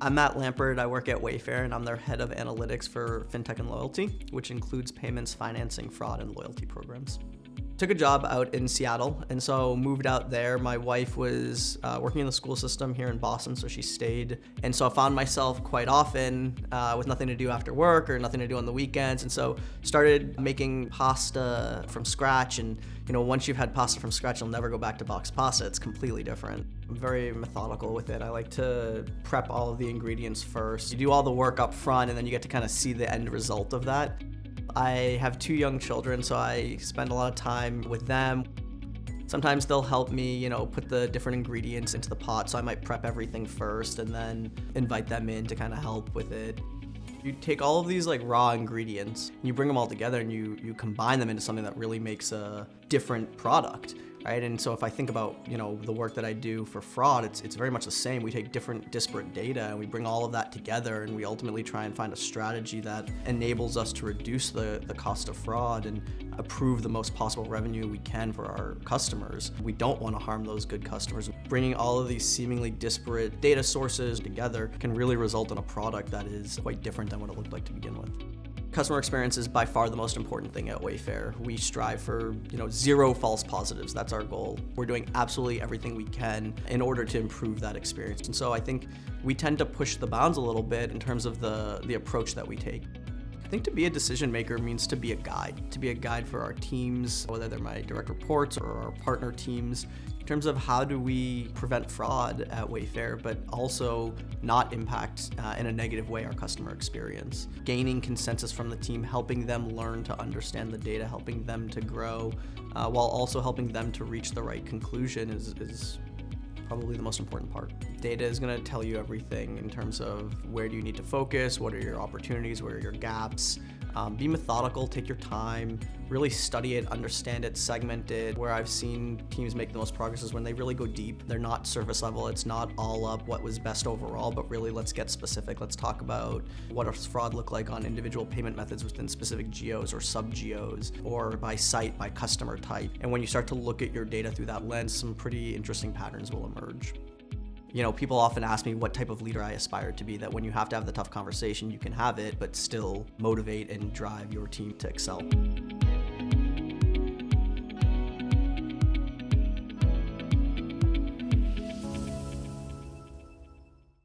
I'm Matt Lampert. I work at Wayfair, and I'm their head of analytics for Fintech and Loyalty, which includes payments, financing, fraud, and loyalty programs. Took a job out in Seattle, and so moved out there. My wife was working in the school system here in Boston, so she stayed. And so I found myself quite often with nothing to do after work or nothing to do on the weekends, and so started making pasta from scratch. And once you've had pasta from scratch, you'll never go back to boxed pasta. It's completely different. I'm very methodical with it. I like to prep all of the ingredients first. You do all the work up front, and then you get to kind of see the end result of that. I have 2 young children, so I spend a lot of time with them. Sometimes they'll help me, put the different ingredients into the pot, so I might prep everything first and then invite them in to kind of help with it. You take all of these raw ingredients, you bring them all together and you combine them into something that really makes a different product, right? And so if I think about, the work that I do for fraud, it's very much the same. We take different disparate data and we bring all of that together, and we ultimately try and find a strategy that enables us to reduce the cost of fraud and approve the most possible revenue we can for our customers. We don't want to harm those good customers. Bringing all of these seemingly disparate data sources together can really result in a product that is quite different than what it looked like to begin with. Customer experience is by far the most important thing at Wayfair. We strive for, 0 false positives. That's our goal. We're doing absolutely everything we can in order to improve that experience. And so I think we tend to push the bounds a little bit in terms of the approach that we take. I think to be a decision maker means to be a guide for our teams, whether they're my direct reports or our partner teams, in terms of how do we prevent fraud at Wayfair, but also not impact in a negative way our customer experience. Gaining consensus from the team, helping them learn to understand the data, helping them to grow, while also helping them to reach the right conclusion is probably the most important part. Data is going to tell you everything in terms of where do you need to focus, what are your opportunities, where are your gaps. Be methodical, take your time, really study it, understand it, segment it. Where I've seen teams make the most progress is when they really go deep. They're not surface level. It's not all up what was best overall, but really let's get specific. Let's talk about what does fraud look like on individual payment methods within specific geos or sub-geos, or by site, by customer type. And when you start to look at your data through that lens, some pretty interesting patterns will emerge. People often ask me what type of leader I aspire to be, that when you have to have the tough conversation, you can have it, but still motivate and drive your team to excel.